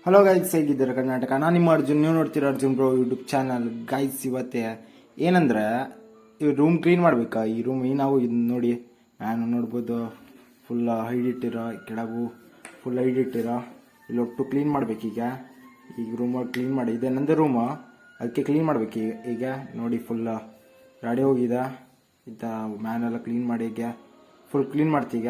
Hello guys, ಹೇಗಿದ್ದಾರೆ ಕರ್ನಾಟಕ? ನಾನು ನಿಮ್ಮ ಅರ್ಜುನ್, ನೀವು ನೋಡ್ತೀರಾ Arjun bro YouTube channel. Guys, ಇವತ್ತೇ ಏನಂದ್ರೆ ಈ ರೂಮ್ ಕ್ಲೀನ್ ಮಾಡ್ಬೇಕಾ. ಈ ರೂಮ್ ಏನಾಗು ಇದು ನೋಡಿ, ನಾನು ನೋಡ್ಬೋದು ಫುಲ್ ಹೈಡ್ ಇಟ್ಟಿರೋ, ಕೆಳಗು ಫುಲ್ ಹೈಡ್ ಇಟ್ಟಿರೋ. ಇಲ್ಲಿ ಒಟ್ಟು ಕ್ಲೀನ್ ಮಾಡ್ಬೇಕೀಗ. ಈಗ ರೂಮ್ ಕ್ಲೀನ್ ಮಾಡಿ, ಇದೆ ನಂದು ರೂಮು, ಅದಕ್ಕೆ ಕ್ಲೀನ್ ಮಾಡ್ಬೇಕು ಈಗ. ನೋಡಿ ಫುಲ್ ಗಾಡಿ ಹೋಗಿದೆ, ಇಂಥ ಮ್ಯಾನೆಲ್ಲ ಕ್ಲೀನ್ ಮಾಡಿ ಈಗ ಫುಲ್ ಕ್ಲೀನ್ ಮಾಡ್ತೀಗ.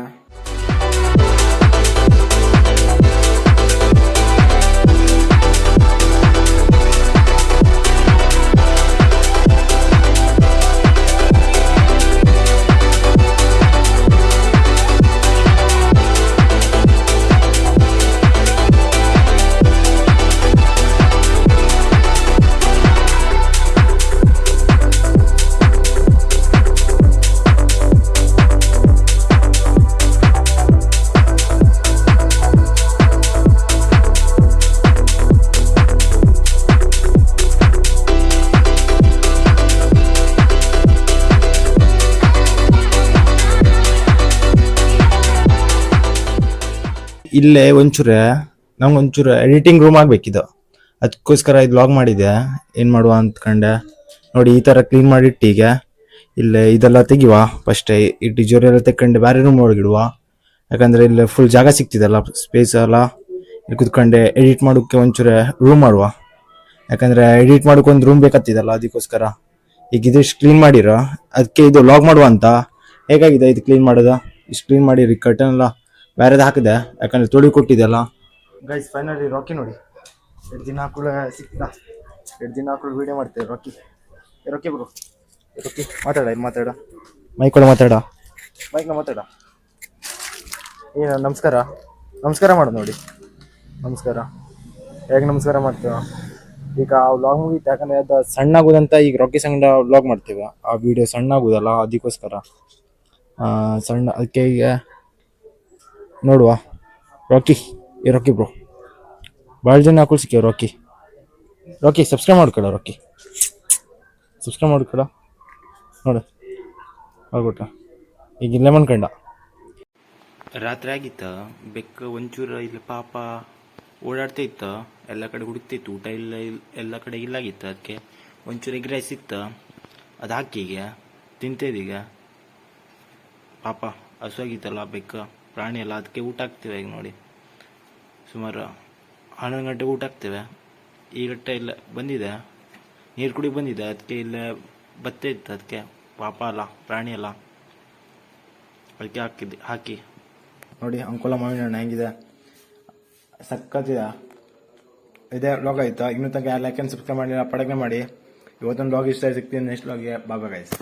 ಇಲ್ಲೇ ನಮ್ಗೊಂಚೂರು ಎಡಿಟಿಂಗ್ ರೂಮ್ ಆಗ್ಬೇಕಿದು, ಅದಕ್ಕೋಸ್ಕರ ಇದು ಲಾಗ್ ಮಾಡಿದೆ. ಏನ್ ಮಾಡುವ ಅಂದ್ಕೊಂಡೆ. ನೋಡಿ ಈ ತರ ಕ್ಲೀನ್ ಮಾಡಿಟ್ಟು ಈಗ ಇಲ್ಲೇ ಇದೆಲ್ಲ ತೆಗಿವ. ಫಸ್ಟ್ ಈ ಟಿಜೋರಿ ಎಲ್ಲ ತೆಕ್ಕೊಂಡು ಬೇರೆ ರೂಮ್ ಒಳಗಿಡುವ. ಯಾಕಂದ್ರೆ ಇಲ್ಲಿ ಫುಲ್ ಜಾಗ ಸಿಕ್ತಿದಲ್ಲ, ಸ್ಪೇಸ್ ಎಲ್ಲ. ಇಲ್ಲಿ ಕುತ್ಕೊಂಡೆ ಎಡಿಟ್ ಮಾಡೋಕೆ ಒಂಚೂರು ರೂಮ್ ಮಾಡುವ. ಯಾಕಂದ್ರೆ ಎಡಿಟ್ ಮಾಡೋಕೆ ಒಂದು ರೂಮ್ ಬೇಕಾಗ್ತಿದಲ್ಲ, ಅದಕ್ಕೋಸ್ಕರ ಈಗ ಇದಿಷ್ಟು ಕ್ಲೀನ್ ಮಾಡಿರೋ, ಅದಕ್ಕೆ ಇದು ಲಾಗ್ ಮಾಡುವ ಅಂತ. ಹೇಗಾಗಿದೆ ಇದು ಕ್ಲೀನ್ ಮಾಡೋದು? ಇಷ್ಟು ಕ್ಲೀನ್ ಮಾಡಿರಿ, ಕರ್ಟನ್ ಎಲ್ಲ ಬೇರೆದು ಹಾಕಿದೆ, ಯಾಕಂದ್ರೆ ತೊಳಿ ಕೊಟ್ಟಿದ್ದೆಲ್ಲ. ಗೈಸ್, ಫೈನಲಿ ರಾಕಿ ನೋಡಿ, 2 ದಿನ ಹಾಕುಳ ಸಿಕ್ಕಿದ. 2 ದಿನ ಹಾಕುಳ ವಿಡಿಯೋ ಮಾಡ್ತೇವೆ. ರಾಕಿ ಬ್ರೋ, ರಾಕಿ ಮಾತಾಡ ಮೈಕ್ ಮಾತಾಡ. ಏನು ನಮಸ್ಕಾರ ಮಾಡು ನೋಡಿ. ನಮಸ್ಕಾರ ಹೇಗೆ ನಮಸ್ಕಾರ ಮಾಡ್ತೇವ ಈಗ. ವ್ಲಾಗ್ ಮುಗೀತು, ಯಾಕಂದ್ರೆ ಅದು ಸಣ್ಣ ಆಗುದಂತ ಈಗ ರಾಕಿ ಸಂಗಡ ವ್ಲಾಗ್ ಮಾಡ್ತೇವೆ. ಆ ವಿಡಿಯೋ ಸಣ್ಣ ಆಗುದಲ್ಲ, ಅದಕ್ಕೋಸ್ಕರ ಸಣ್ಣ. ಅದಕ್ಕೆ ಈಗ ನೋಡುವ ರಾಕಿ ಬ್ರೋ. ಭಾಳ ಜನ ಹಾಕೊಳ್ ಸಿಕ್ಕಿವ. ರಾಕಿ ಸಬ್ಸ್ಕ್ರೈಬ್ ಮಾಡ್ಕೊಳ. ಸಬ್ಸ್ಕ್ರೈಬ್ ಮಾಡ್ಕೊಳ ನೋಡು. ಆಗ್ಬಿಟ್ಟ ಈಗ ಇಲ್ಲೇ ಮನ್ಕಂಡ. ರಾತ್ರಿ ಆಗಿತ್ತ, ಬೆಕ್ಕ ಒಂಚೂರು ಇಲ್ಲಿ ಪಾಪ ಓಡಾಡ್ತಾ ಇತ್ತ, ಎಲ್ಲ ಕಡೆ ಹುಡುಕ್ತಿತ್ತು. ಊಟ ಇಲ್ಲ, ಎಲ್ಲ ಕಡೆ ಇಲ್ಲಾಗಿತ್ತು. ಅದಕ್ಕೆ ಒಂಚೂರು ಎಗ್ ರೈಸ್ ಇತ್ತು, ಅದು ಹಾಕಿ ಈಗ ತಿಂತೇದೀಗ. ಪಾಪ ಹಸುವಾಗಿತ್ತಲ್ಲ ಬೆಕ್ಕ, ಪ್ರಾಣಿ ಎಲ್ಲ. ಅದಕ್ಕೆ ಊಟ ಹಾಕ್ತೇವೆ ಈಗ. ನೋಡಿ ಸುಮಾರು 11 ಗಂಟೆಗೆ ಊಟ ಹಾಕ್ತೇವೆ. ಈ ಗಂಟೆ ಇಲ್ಲ ಬಂದಿದೆ, ನೀರು ಕುಡಿಗೆ ಬಂದಿದೆ. ಅದಕ್ಕೆ ಇಲ್ಲೇ ಬತ್ತೆ ಇತ್ತು, ಅದಕ್ಕೆ ಪಾಪ ಅಲ್ಲ, ಪ್ರಾಣಿ ಅಲ್ಲ, ಅದಕ್ಕೆ ಹಾಕಿ ನೋಡಿ. ಅಂಕೋಲ ಮಾವಿನ ಹಣ್ಣು ಹೆಂಗಿದೆ, ಸಕ್ಕತ್ತಿದೆ. ಇದೇ ವ್ಲಾಗ್ ಆಯ್ತಾ. ಇನ್ನೂ ತನಕ ಲೈಕ್ ಆ್ಯಂಡ್ ಸಬ್ಸ್ಕ್ರೈಬ್ ಮಾಡಿ, ಪಡಕೆ ಮಾಡಿ. ಇವತ್ತೊಂದು ವ್ಲಾಗ್ ಇಷ್ಟ ಸಿಗ್ತೀನಿ, ನೆಕ್ಸ್ಟ್ ವ್ಲಾಗ್ಗೆ ಬಾಬಾ ಗೈಸ್.